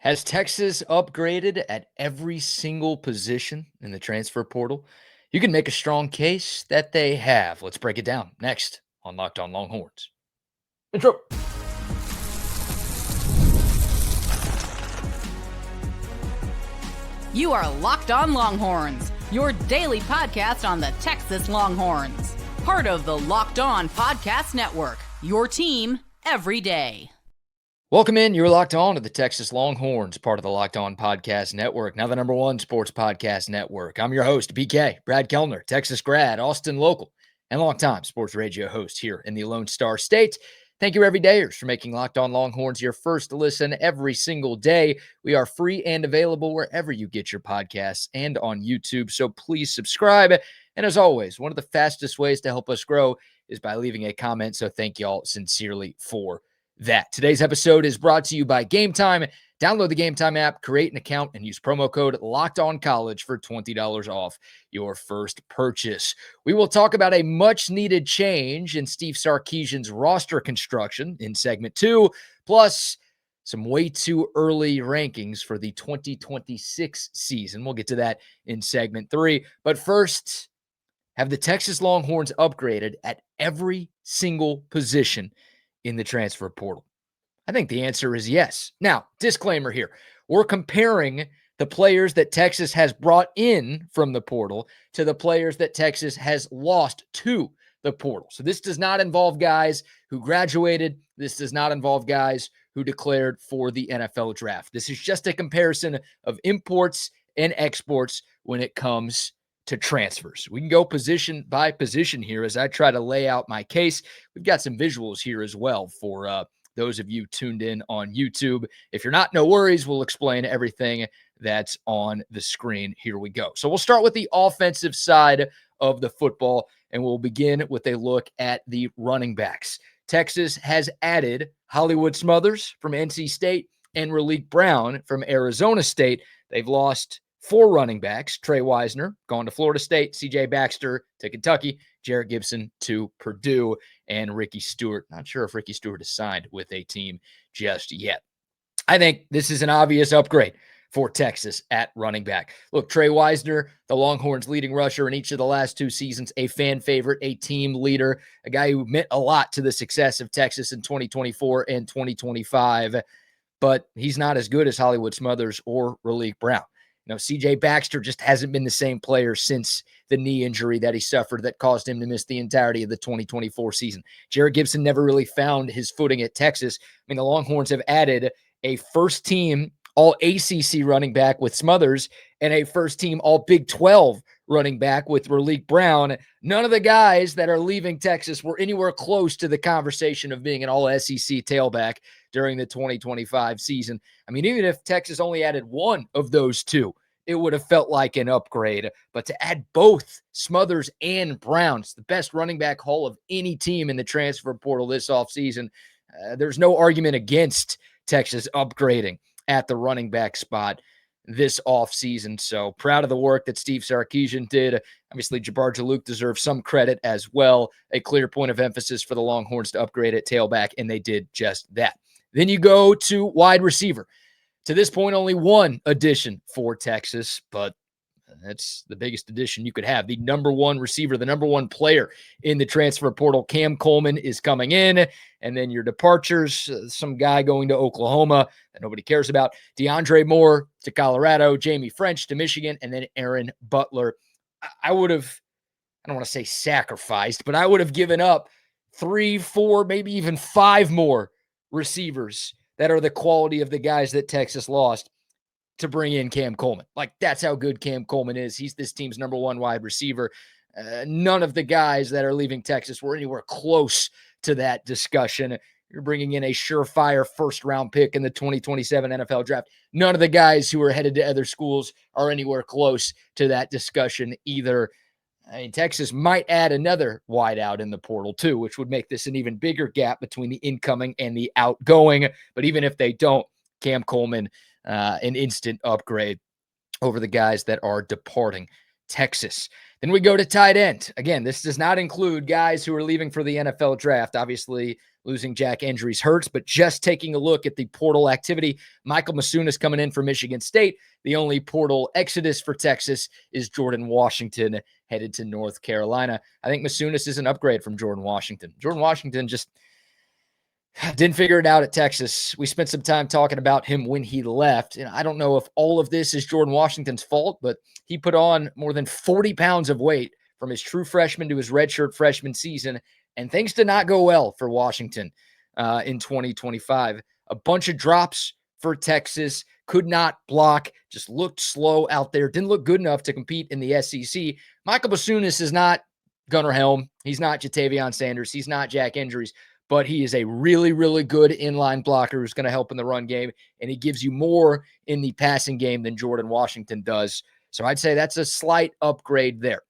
Has Texas upgraded at every single position in the transfer portal? You can make a strong case that they have. Let's break it down next on Locked On Longhorns. Intro. You are Locked On Longhorns, your daily podcast on the Texas Longhorns. Part of the Locked On Podcast Network, your team every day. Welcome in. You're locked on to the Texas Longhorns, part of the Locked On Podcast Network, now the number one sports podcast network. I'm your host, BK, Brad Kellner, Texas grad, Austin local, and longtime sports radio host here in the Lone Star State. Thank you, everydayers, for making Locked On Longhorns your first listen every single day. We are free and available wherever you get your podcasts and on YouTube, so please subscribe. And as always, one of the fastest ways to help us grow is by leaving a comment, so thank you all sincerely for that. Today's episode is brought to you by Game Time. Download the Game Time app, create an account, and use promo code LOCKEDONCollege for $20 off your first purchase. We will talk about a much-needed change in Steve Sarkisian's roster construction in segment 2, plus some way too early rankings for the 2026 season. We'll get to that in segment 3. But first, have the Texas Longhorns upgraded at every single position in the transfer portal? I think the answer is yes. Now, disclaimer here. We're comparing the players that Texas has brought in from the portal to the players that Texas has lost to the portal. So this does not involve guys who graduated. This does not involve guys who declared for the NFL draft. This is just a comparison of imports and exports when it comes to transfers. We can go position by position here as I try to lay out my case. We've got some visuals here as well for those of you tuned in on YouTube. If you're not, no worries. We'll explain everything that's on the screen. Here we go. So we'll start with the offensive side of the football, and we'll begin with a look at the running backs. Texas has added Hollywood Smothers from NC State and Raleek Brown from Arizona State. They've lost 4 running backs: Trey Wisner, gone to Florida State; C.J. Baxter to Kentucky; Jarrett Gibson to Purdue; and Ricky Stewart. Not sure if Ricky Stewart has signed with a team just yet. I think this is an obvious upgrade for Texas at running back. Look, Trey Wisner, the Longhorns' leading rusher in each of the last 2 seasons, a fan favorite, a team leader, a guy who meant a lot to the success of Texas in 2024 and 2025. But he's not as good as Hollywood Smothers or Raleek Brown. C.J. Baxter just hasn't been the same player since the knee injury that he suffered that caused him to miss the entirety of the 2024 season. Jarrett Gibson never really found his footing at Texas. The Longhorns have added a first-team All-ACC running back with Smothers and a first-team All-Big 12 running back with Raleek Brown. None of the guys that are leaving Texas were anywhere close to the conversation of being an All-SEC tailback during the 2025 season. Even if Texas only added one of those 2, it would have felt like an upgrade. But to add both Smothers and Brown, it's the best running back haul of any team in the transfer portal this offseason. There's no argument against Texas upgrading at the running back spot this offseason. So proud of the work that Steve Sarkisian did. Obviously, Jabbar Jalouk deserves some credit as well. A clear point of emphasis for the Longhorns to upgrade at tailback, and they did just that. Then you go to wide receiver. To this point, only one addition for Texas, but that's the biggest addition you could have. The number one receiver, the number one player in the transfer portal, Cam Coleman, is coming in. And then your departures, some guy going to Oklahoma that nobody cares about, DeAndre Moore to Colorado, Jamie French to Michigan, and then Aaron Butler. I would have, I don't want to say sacrificed, but I would have given up 3, 4, maybe even 5 more receivers that are the quality of the guys that Texas lost to bring in Cam Coleman. That's how good Cam Coleman is. He's this team's number one wide receiver. None of the guys that are leaving Texas were anywhere close to that discussion. You're bringing in a surefire first-round pick in the 2027 NFL draft. None of the guys who are headed to other schools are anywhere close to that discussion either. Texas might add another wideout in the portal too, which would make this an even bigger gap between the incoming and the outgoing. But even if they don't, Cam Coleman, an instant upgrade over the guys that are departing. Texas. Then we go to tight end. Again, this does not include guys who are leaving for the NFL draft. Obviously, losing Jack injuries hurts, but just taking a look at the portal activity, Michael Masunas coming in from Michigan State. The only portal exodus for Texas is Jordan Washington headed to North Carolina. I think Masunas is an upgrade from Jordan Washington. Jordan Washington just didn't figure it out at Texas. We spent some time talking about him when he left. And I don't know if all of this is Jordan Washington's fault, but he put on more than 40 pounds of weight from his true freshman to his redshirt freshman season. And things did not go well for Washington in 2025. A bunch of drops for Texas, could not block, just looked slow out there, didn't look good enough to compete in the SEC. Michael Masunas is not Gunnar Helm. He's not Jatavion Sanders. He's not Jack Injuries, but he is a really, really good inline blocker who's going to help in the run game, and he gives you more in the passing game than Jordan Washington does. So I'd say that's a slight upgrade there.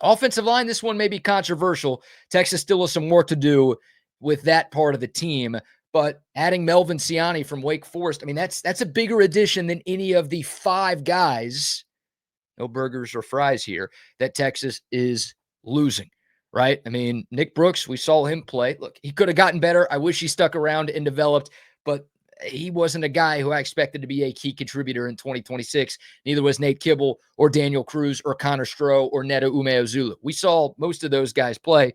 Offensive line, this one may be controversial. Texas still has some work to do with that part of the team, but adding Melvin Siani from Wake Forest, I mean, that's a bigger addition than any of the 5 guys, no burgers or fries here, that Texas is losing, right? I mean, Nick Brooks, we saw him play. Look, he could have gotten better. I wish he stuck around and developed, but he wasn't a guy who I expected to be a key contributor in 2026. Neither was Nate Kibble or Daniel Cruz or Connor Stroh or Neto Umeozulu. We saw most of those guys play,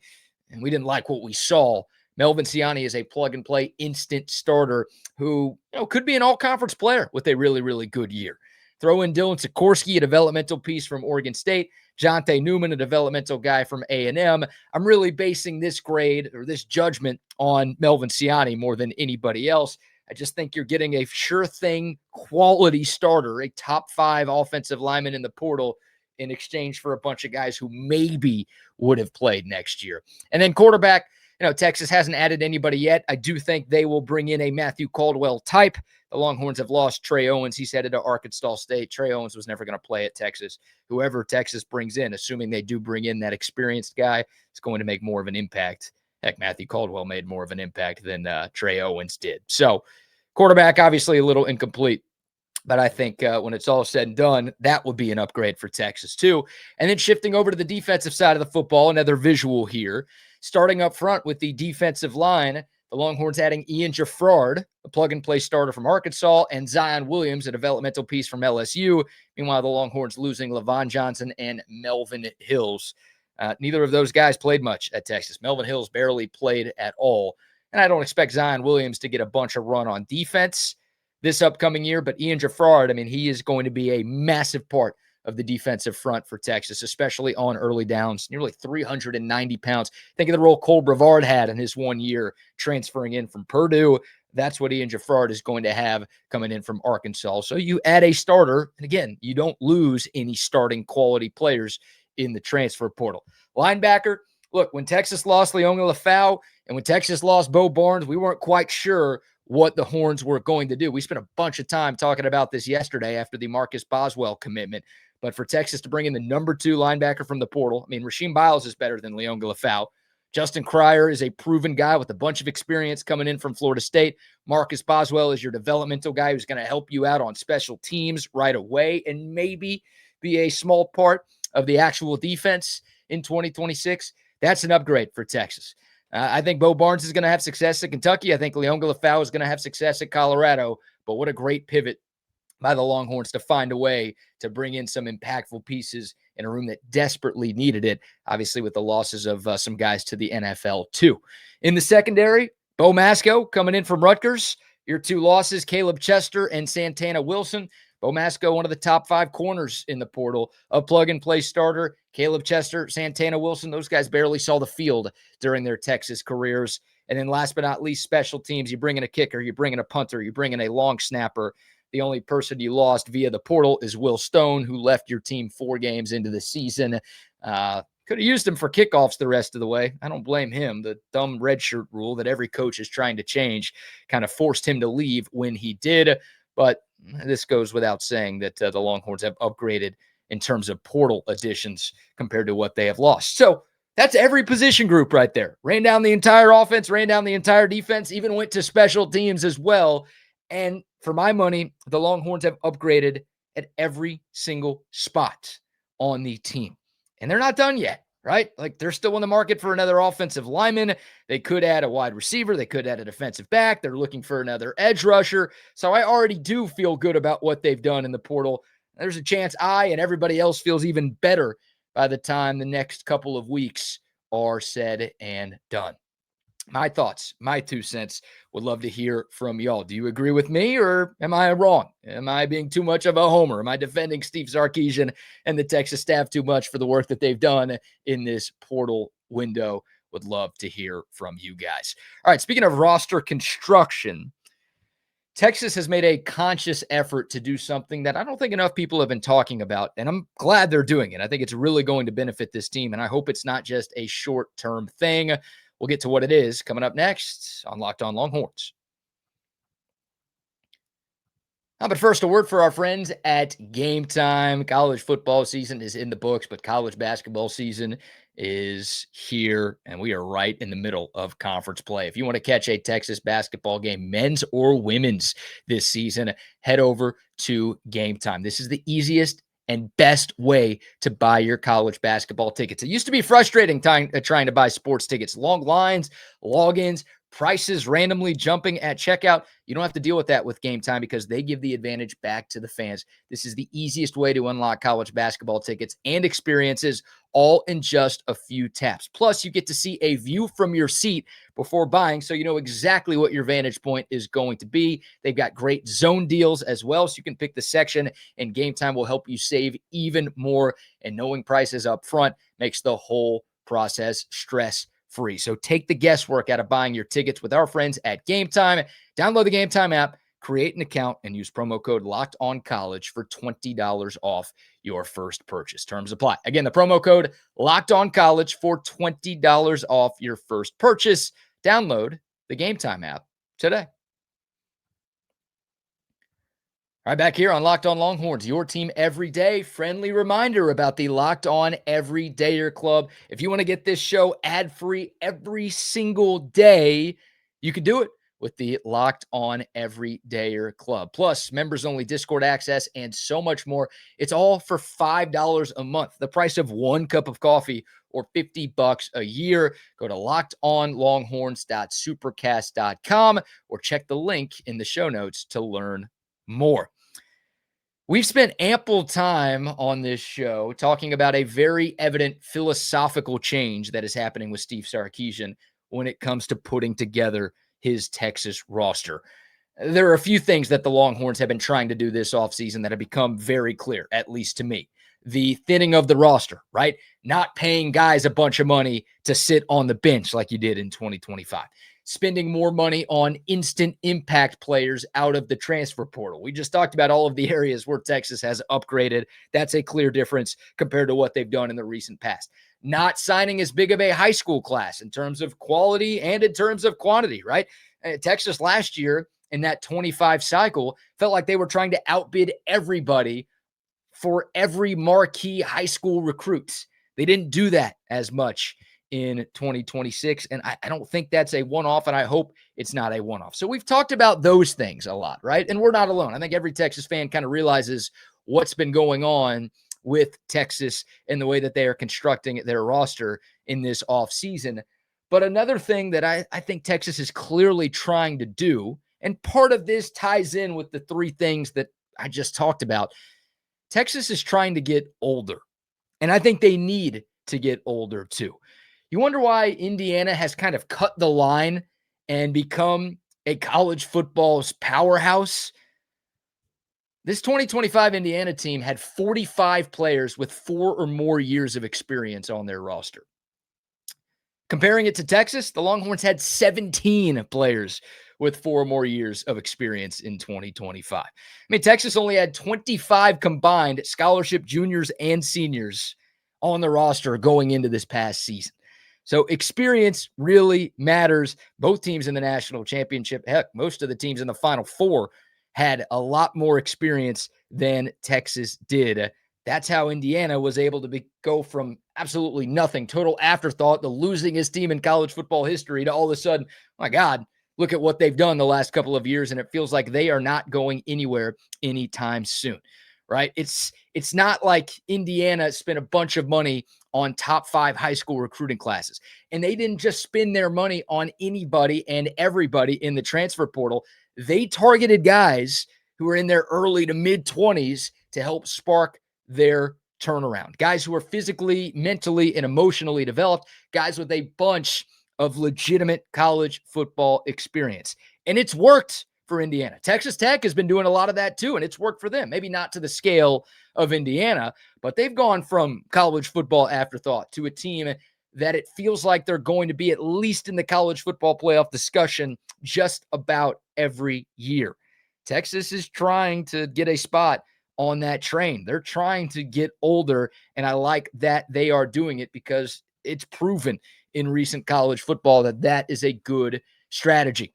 and we didn't like what we saw. Melvin Siani is a plug-and-play instant starter who could be an all-conference player with a really, really good year. Throw in Dylan Sikorsky, a developmental piece from Oregon State. Jonte Newman, a developmental guy from A&M. I'm really basing this grade or this judgment on Melvin Siani more than anybody else. I just think you're getting a sure thing quality starter, a top 5 offensive lineman in the portal in exchange for a bunch of guys who maybe would have played next year. And then quarterback, Texas hasn't added anybody yet. I do think they will bring in a Matthew Caldwell type. The Longhorns have lost Trey Owens. He's headed to Arkansas State. Trey Owens was never going to play at Texas. Whoever Texas brings in, assuming they do bring in that experienced guy, is going to make more of an impact. Heck, Matthew Caldwell made more of an impact than Trey Owens did. So quarterback, obviously a little incomplete. But I think when it's all said and done, that would be an upgrade for Texas too. And then shifting over to the defensive side of the football, another visual here. Starting up front with the defensive line, the Longhorns adding Ian Jaffrard, a plug-and-play starter from Arkansas, and Zion Williams, a developmental piece from LSU. Meanwhile, the Longhorns losing Levon Johnson and Melvin Hills. Neither of those guys played much at Texas. Melvin Hills barely played at all. And I don't expect Zion Williams to get a bunch of run on defense this upcoming year, but Ian Jaffrard, I mean, he is going to be a massive part of the defensive front for Texas, especially on early downs, nearly 390 pounds. Think of the role Cole Brevard had in his 1 year transferring in from Purdue. That's what Ian Jaffrard is going to have coming in from Arkansas. So you add a starter, and again, you don't lose any starting quality players in the transfer portal. Linebacker, look, when Texas lost Leonga Lafau and when Texas lost Bo Barnes, we weren't quite sure what the Horns were going to do. We spent a bunch of time talking about this yesterday after the Marcus Boswell commitment. But for Texas to bring in the number 2 linebacker from the portal, I mean, Rasheem Biles is better than Leonga Lafau. Justin Cryer is a proven guy with a bunch of experience coming in from Florida State. Marcus Boswell is your developmental guy who's going to help you out on special teams right away and maybe be a small part of the actual defense in 2026. That's an upgrade for Texas. I think Bo Barnes is going to have success at Kentucky. I think Leonga Lafau is going to have success at Colorado. But what a great pivot by the Longhorns to find a way to bring in some impactful pieces in a room that desperately needed it, obviously with the losses of some guys to the NFL too. In the secondary, Bo Masco coming in from Rutgers. Your 2 losses, Caleb Chester and Santana Wilson. Bo Masco, one of the top 5 corners in the portal, a plug-and-play starter. Caleb Chester, Santana Wilson, those guys barely saw the field during their Texas careers. And then last but not least, special teams. You bring in a kicker, you bring in a punter, you bring in a long snapper. The only person you lost via the portal is Will Stone, who left your team 4 games into the season. Could have used him for kickoffs the rest of the way. I don't blame him. The dumb redshirt rule that every coach is trying to change kind of forced him to leave when he did. But this goes without saying that the Longhorns have upgraded in terms of portal additions compared to what they have lost. So that's every position group right there. Ran down the entire offense, ran down the entire defense, even went to special teams as well. And for my money, the Longhorns have upgraded at every single spot. on the team. And they're not done yet, right? Like they're still in the market for another offensive lineman. They could add a wide receiver. They could add a defensive back. They're looking for another edge rusher. So I already do feel good about what they've done in the portal. There's a chance I and everybody else feels even better by the time the next couple of weeks are said and done. My thoughts, my 2 cents. Would love to hear from y'all. Do you agree with me or am I wrong? Am I being too much of a homer? Am I defending Steve Sarkisian and the Texas staff too much for the work that they've done in this portal window? Would love to hear from you guys. All right, speaking of roster construction, Texas has made a conscious effort to do something that I don't think enough people have been talking about, and I'm glad they're doing it. I think it's really going to benefit this team, and I hope it's not just a short-term thing. We'll get to what it is coming up next on Locked On Longhorns. But first, a word for our friends at Game Time. College football season is in the books, but college basketball season is here, and we are right in the middle of conference play. If you want to catch a Texas basketball game, men's or women's, this season, head over to Game Time. This is the easiest and best way to buy your college basketball tickets. It used to be frustrating trying to buy sports tickets. Long lines, logins, prices randomly jumping at checkout. You don't have to deal with that with Game Time because they give the advantage back to the fans. This is the easiest way to unlock college basketball tickets and experiences all in just a few taps. Plus, you get to see a view from your seat before buying, so you know exactly what your vantage point is going to be. They've got great zone deals as well, so you can pick the section, and Game Time will help you save even more. And knowing prices up front makes the whole process stress-free. So take the guesswork out of buying your tickets with our friends at Game Time. Download the Game Time app, create an account, and use promo code LOCKEDONCollege for $20 off your first purchase. Terms apply. Again, the promo code LOCKEDONCollege for $20 off your first purchase. Download the Game Time app today. All right, back here on Locked On Longhorns, your team every day. Friendly reminder about the Locked On Everydayer Club. If you want to get this show ad-free every single day, you can do it with the Locked On Everydayer Club. Plus, members-only Discord access and so much more. It's all for $5 a month, the price of one cup of coffee, or $50 a year. Go to lockedonlonghorns.supercast.com or check the link in the show notes to learn more. We've spent ample time on this show talking about a very evident philosophical change that is happening with Steve Sarkisian when it comes to putting together his Texas roster. There are a few things that the Longhorns have been trying to do this offseason that have become very clear, at least to me. The thinning of the roster, right? Not paying guys a bunch of money to sit on the bench like you did in 2025. Spending more money on instant impact players out of the transfer portal. We just talked about all of the areas where Texas has upgraded. That's a clear difference compared to what they've done in the recent past. Not signing as big of a high school class in terms of quality and in terms of quantity, right? Texas last year in that 25 cycle felt like they were trying to outbid everybody for every marquee high school recruits. They didn't do that as much in 2026, and I don't think that's a one-off, and I hope it's not a one-off. So we've talked about those things a lot, right? And we're not alone. I think every Texas fan kind of realizes what's been going on with Texas and the way that they are constructing their roster in this offseason. But another thing that I think Texas is clearly trying to do, and part of this ties in with the three things that I just talked about, Texas is trying to get older, and I think they need to get older too. You wonder why Indiana has kind of cut the line and become a college football's powerhouse? This 2025 Indiana team had 45 players with 4 or more years of experience on their roster. Comparing it to Texas, the Longhorns had 17 players with 4 or more years of experience in 2025. I mean, Texas only had 25 combined scholarship juniors and seniors on the roster going into this past season. So experience really matters. Both teams in the national championship, heck, most of the teams in the Final Four had a lot more experience than Texas did. That's how Indiana was able to go from absolutely nothing, total afterthought, the losingest team in college football history, to all of a sudden, oh my God, look at what they've done the last couple of years, and it feels like they are not going anywhere anytime soon. right? It's not like Indiana spent a bunch of money on top 5 high school recruiting classes. And they didn't just spend their money on anybody and everybody in the transfer portal. They targeted guys who are in their early to mid 20s to help spark their turnaround. Guys who are physically, mentally, and emotionally developed, guys with a bunch of legitimate college football experience. And it's worked for Indiana. Texas Tech has been doing a lot of that too, and it's worked for them. Maybe not to the scale of Indiana, but they've gone from college football afterthought to a team that it feels like they're going to be at least in the college football playoff discussion just about every year. Texas is trying to get a spot on that train. They're trying to get older, and I like that they are doing it because it's proven in recent college football that that is a good strategy.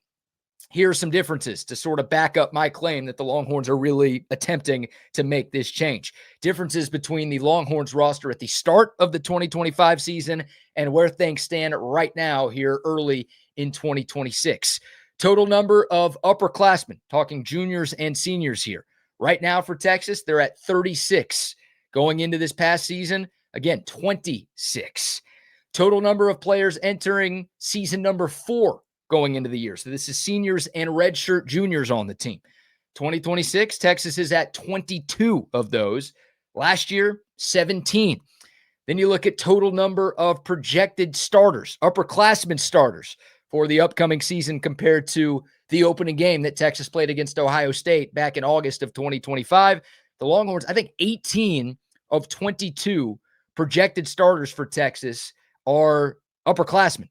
Here are some differences to sort of back up my claim that the Longhorns are really attempting to make this change. Differences between the Longhorns roster at the start of the 2025 season and where things stand right now here early in 2026. Total number of upperclassmen, talking juniors and seniors here. Right now for Texas, they're at 36. Going into this past season, again, 26. Total number of players entering season number 4 going into the year. So this is seniors and redshirt juniors on the team. 2026, Texas is at 22 of those. Last year, 17. Then you look at total number of projected starters, upperclassmen starters for the upcoming season compared to the opening game that Texas played against Ohio State back in August of 2025. The Longhorns, I think 18 of 22 projected starters for Texas are upperclassmen.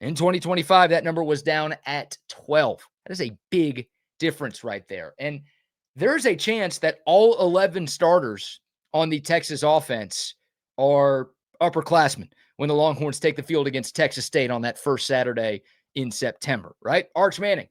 In 2025, that number was down at 12. That is a big difference right there. And there's a chance that all 11 starters on the Texas offense are upperclassmen when the Longhorns take the field against Texas State on that first Saturday in September, right? Arch Manning,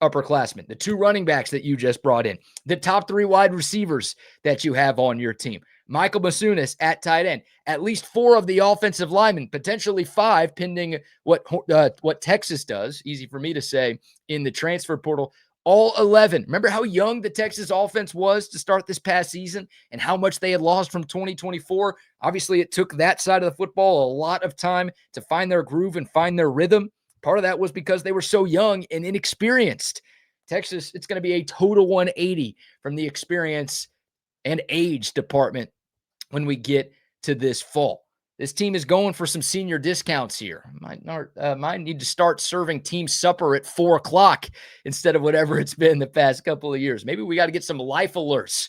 upperclassmen. The 2 running backs that you just brought in. The top 3 wide receivers that you have on your team. Michael Masunis at tight end. At least 4 of the offensive linemen, potentially 5, pending what Texas does. Easy for me to say in the transfer portal. All 11. Remember how young the Texas offense was to start this past season and how much they had lost from 2024? Obviously, it took that side of the football a lot of time to find their groove and find their rhythm. Part of that was because they were so young and inexperienced. Texas, it's going to be a total 180 from the experience and age department when we get to this fall. This team is going for some senior discounts here. Might need to start serving team supper at 4:00 instead of whatever it's been the past couple of years. Maybe we got to get some life alerts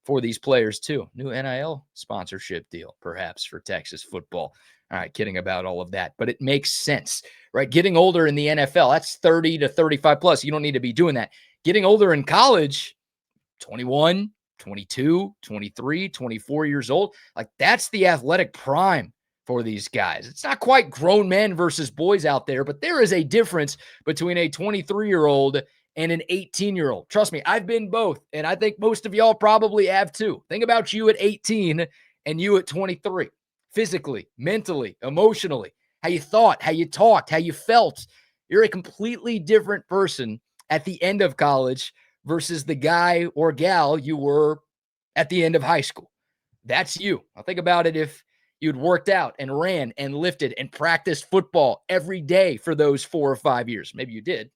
for these players too. New NIL sponsorship deal, perhaps, for Texas football. All right, kidding about all of that, but it makes sense, right? Getting older in the NFL, that's 30 to 35 plus. You don't need to be doing that. Getting older in college, 21, 22, 23, 24 years old. Like that's the athletic prime for these guys. It's not quite grown men versus boys out there, but there is a difference between a 23-year-old and an 18-year-old. Trust me, I've been both, and I think most of y'all probably have too. Think about you at 18 and you at 23. Physically, mentally, emotionally, how you thought, how you talked, how you felt. You're a completely different person at the end of college versus the guy or gal you were at the end of high school. That's you. Now think about it if you'd worked out and ran and lifted and practiced football every day for those 4 or 5 years. Maybe you did.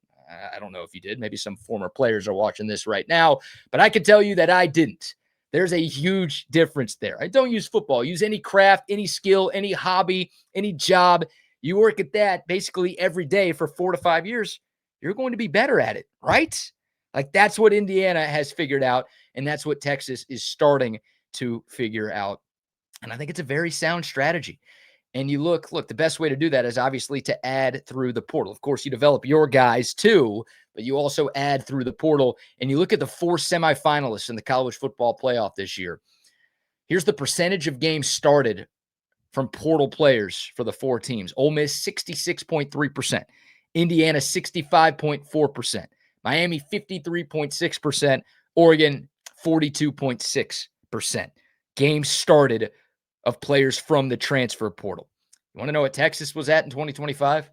I don't know if you did. Maybe some former players are watching this right now, but I can tell you that I didn't. There's a huge difference there. I don't use football. Use any craft, any skill, any hobby, any job. You work at that basically every day for 4 to 5 years. You're going to be better at it, right? Like that's what Indiana has figured out, and that's what Texas is starting to figure out. And I think it's a very sound strategy. And you look, the best way to do that is obviously to add through the portal. Of course, you develop your guys too, but you also add through the portal. And you look at the 4 semifinalists in the college football playoff this year. Here's the percentage of games started from portal players for the 4 teams. Ole Miss, 66.3%. Indiana, 65.4%. Miami, 53.6%. Oregon, 42.6%. Games started of players from the transfer portal. You want to know what Texas was at in 2025?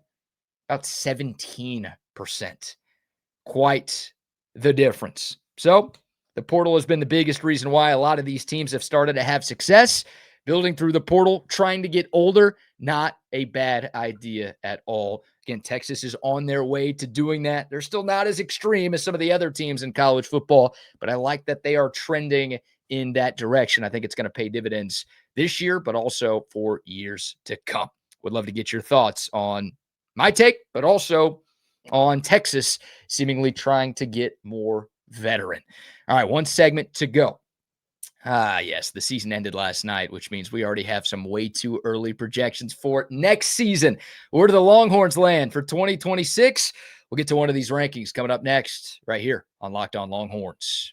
About 17%. Quite the difference. So The portal has been the biggest reason why a lot of these teams have started to have success. Building through the portal, trying to get older, not a bad idea at all. Again, Texas is on their way to doing that. They're still not as extreme as some of the other teams in college football, but I like that they are trending in that direction. I think it's going to pay dividends this year, but also for years to come. Would love to get your thoughts on my take, but also on Texas seemingly trying to get more veteran. All right, one segment to go. Yes, the season ended last night, which means we already have some way too early projections for next season. Where do the Longhorns land for 2026? We'll get to one of these rankings coming up next, right here on Locked On Longhorns.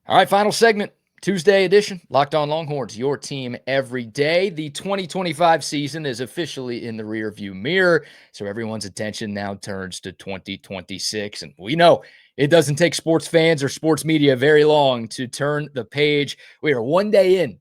All right, final segment. Tuesday edition, Locked On Longhorns, your team every day. The 2025 season is officially in the rearview mirror, so everyone's attention now turns to 2026. And we know it doesn't take sports fans or sports media very long to turn the page. We are one day in,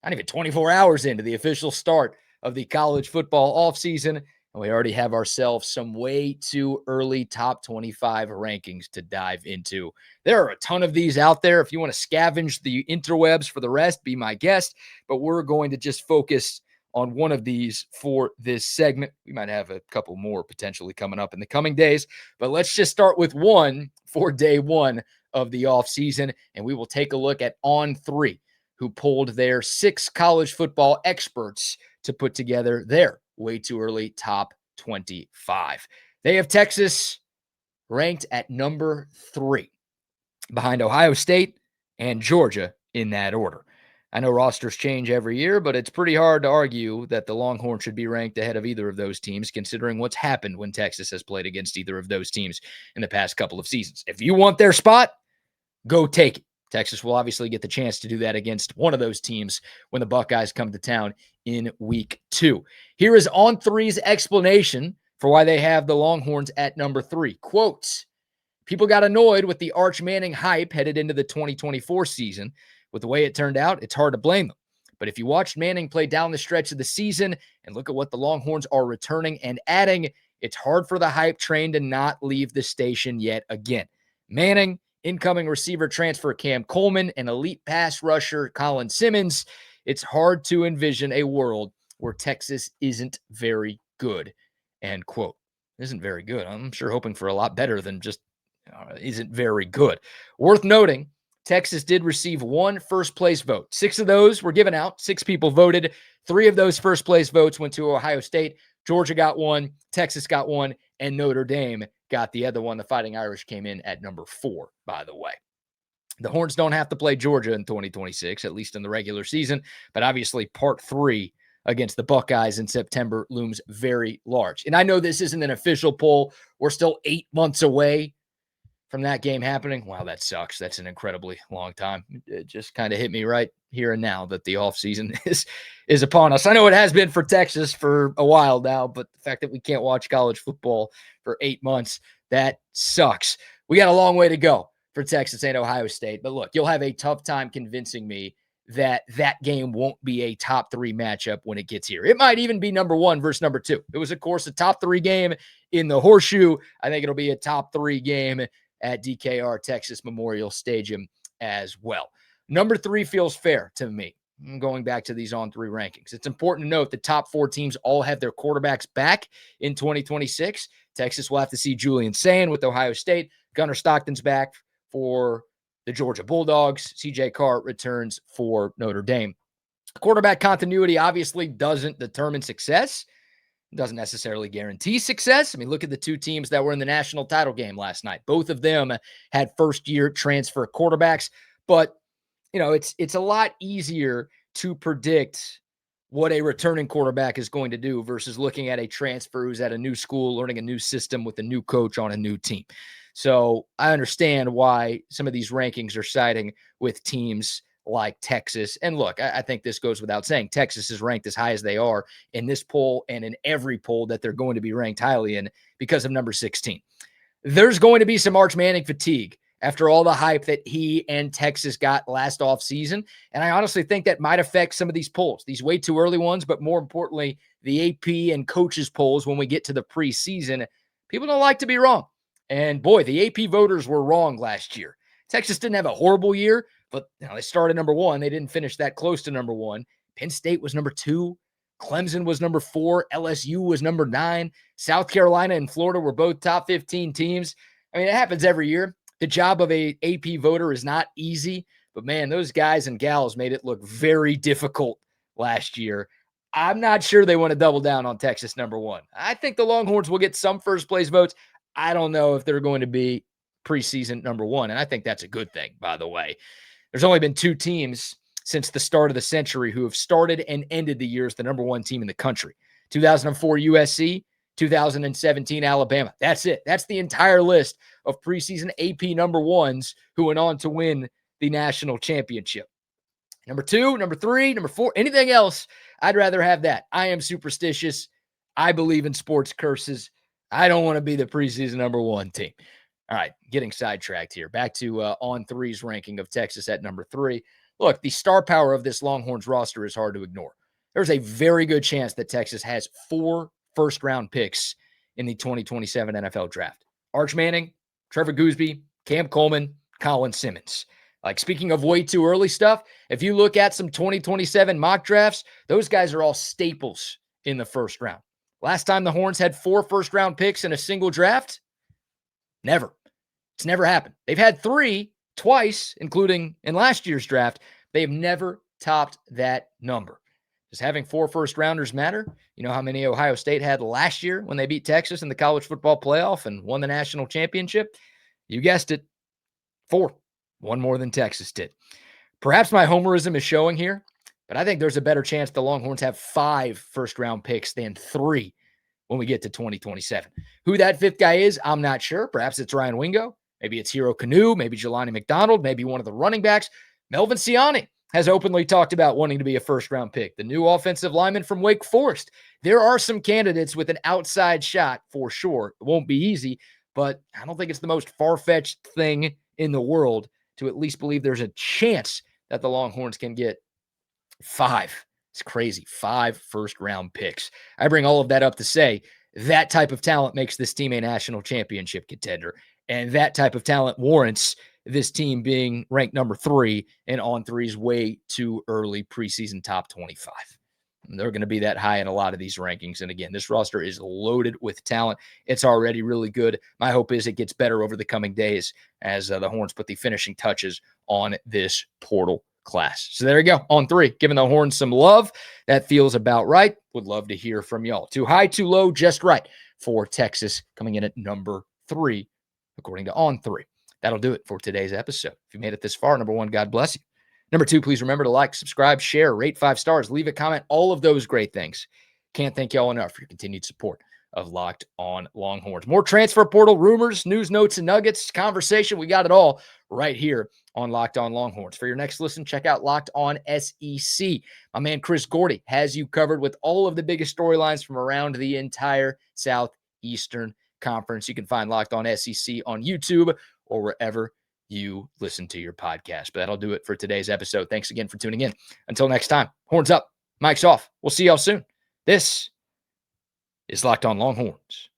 not even 24 hours into the official start of the college football offseason, and we already have ourselves some way too early top 25 rankings to dive into. There are a ton of these out there. If you want to scavenge the interwebs for the rest, be my guest. But we're going to just focus on one of these for this segment. We might have a couple more potentially coming up in the coming days. But let's just start with one for day one of the offseason. And we will take a look at On3, who pulled their 6 college football experts to put together their way too early top 25. They have Texas ranked at number 3, behind Ohio State and Georgia in that order. I know rosters change every year, but it's pretty hard to argue that the Longhorns should be ranked ahead of either of those teams, considering what's happened when Texas has played against either of those teams in the past couple of seasons. If you want their spot, go take it. Texas will obviously get the chance to do that against one of those teams when the Buckeyes come to town in week 2. Here is On3's explanation for why they have the Longhorns at number 3. Quotes, people got annoyed with the Arch Manning hype headed into the 2024 season. With the way it turned out, it's hard to blame them. But if you watched Manning play down the stretch of the season and look at what the Longhorns are returning and adding, it's hard for the hype train to not leave the station yet again. Manning, incoming receiver transfer Cam Coleman, and elite pass rusher Colin Simmons. It's hard to envision a world where Texas isn't very good. End quote. Isn't very good. I'm sure hoping for a lot better than just isn't very good. Worth noting, Texas did receive 1 first-place vote. 6 of those were given out. 6 people voted. 3 of those first-place votes went to Ohio State. Georgia got 1. Texas got 1. And Notre Dame got the other one. The Fighting Irish came in at number 4, by the way. The Horns don't have to play Georgia in 2026, at least in the regular season. But obviously, part 3 against the Buckeyes in September looms very large. And I know this isn't an official poll. We're still 8 months away from that game happening. Wow, that sucks. That's an incredibly long time. It just kind of hit me right here and now that the offseason is upon us. I know it has been for Texas for a while now, but the fact that we can't watch college football for 8 months, that sucks. We got a long way to go for Texas and Ohio State. But look, you'll have a tough time convincing me that that game won't be a top 3 matchup when it gets here. It might even be number 1 versus number 2. It was, of course, a top 3 game in the Horseshoe. I think it'll be a top 3 game at DKR Texas Memorial Stadium as well. Number 3 feels fair to me. Going back to these On3 rankings, it's important to note the top 4 teams all have their quarterbacks back in 2026. Texas will have to see Julian Sayin with Ohio State. Gunnar Stockton's back for the Georgia Bulldogs. CJ Carr returns for Notre Dame. Quarterback continuity obviously doesn't determine success. Doesn't necessarily guarantee success. I mean, look at the 2 teams that were in the national title game last night. Both of them had first-year transfer quarterbacks, but it's a lot easier to predict what a returning quarterback is going to do versus looking at a transfer who's at a new school, learning a new system with a new coach on a new team. So I understand why some of these rankings are siding with teams like Texas. And look, I think this goes without saying. Texas is ranked as high as they are in this poll and in every poll that they're going to be ranked highly in because of number 16. There's going to be some Arch Manning fatigue after all the hype that he and Texas got last offseason. And I honestly think that might affect some of these polls, these way too early ones, but more importantly, the AP and coaches polls when we get to the preseason, People don't like to be wrong. And boy, the AP voters were wrong last year. Texas didn't have a horrible year, but they started number 1. They didn't finish that close to number 1. Penn State was number 2. Clemson was number 4. LSU was number 9. South Carolina and Florida were both top 15 teams. I mean, it happens every year. The job of a AP voter is not easy, but man, those guys and gals made it look very difficult last year. I'm not sure they want to double down on Texas number 1. I think the Longhorns will get some first place votes. I don't know if they're going to be preseason number 1, and I think that's a good thing, by the way. There's only been 2 teams since the start of the century who have started and ended the year as the number 1 team in the country. 2004 USC, 2017 Alabama. That's it. That's the entire list of preseason AP number 1s who went on to win the national championship. Number 2, number 3, number 4, anything else, I'd rather have that. I am superstitious. I believe in sports curses. I don't want to be the preseason number 1 team. All right, getting sidetracked here. Back to On3's ranking of Texas at number 3. Look, the star power of this Longhorns roster is hard to ignore. There's a very good chance that Texas has 4 first-round picks in the 2027 NFL draft. Arch Manning, Trevor Goosby, Cam Coleman, Colin Simmons. Like, speaking of way too early stuff, if you look at some 2027 mock drafts, those guys are all staples in the first round. Last time the Horns had 4 first-round picks in a single draft? Never. It's never happened. They've had 3 twice, including in last year's draft. They have never topped that number. Does having 4 first-rounders matter? You know how many Ohio State had last year when they beat Texas in the college football playoff and won the national championship? You guessed it, 4. 1 more than Texas did. Perhaps my homerism is showing here, but I think there's a better chance the Longhorns have 5 first-round picks than 3 when we get to 2027. Who that 5th guy is, I'm not sure. Perhaps it's Ryan Wingo. Maybe it's Hero Kanu. Maybe Jelani McDonald. Maybe one of the running backs. Melvin Siani has openly talked about wanting to be a first-round pick. The new offensive lineman from Wake Forest. There are some candidates with an outside shot for sure. It won't be easy, but I don't think it's the most far-fetched thing in the world to at least believe there's a chance that the Longhorns can get 5. It's crazy. 5 first-round picks. I bring all of that up to say that type of talent makes this team a national championship contender, and that type of talent warrants this team being ranked number 3 and On3's way too early preseason top 25. They're going to be that high in a lot of these rankings. And again, this roster is loaded with talent. It's already really good. My hope is it gets better over the coming days as the Horns put the finishing touches on this portal class. So there you go. On3, giving the Horns some love. That feels about right. Would love to hear from y'all. Too high, too low, just right for Texas, coming in at number 3, according to On3. That'll do it for today's episode. If you made it this far, number 1, God bless you. Number 2, please remember to like, subscribe, share, rate 5 stars, leave a comment, all of those great things. Can't thank y'all enough for your continued support of Locked On Longhorns. More transfer portal rumors, news, notes, and nuggets, conversation. We got it all right here on Locked On Longhorns. For your next listen, check out Locked On SEC. My man Chris Gordy has you covered with all of the biggest storylines from around the entire Southeastern Conference. You can find Locked On SEC on YouTube or wherever you listen to your podcast. But that'll do it for today's episode. Thanks again for tuning in. Until next time, horns up, mic's off. We'll see y'all soon. This is Locked On Longhorns.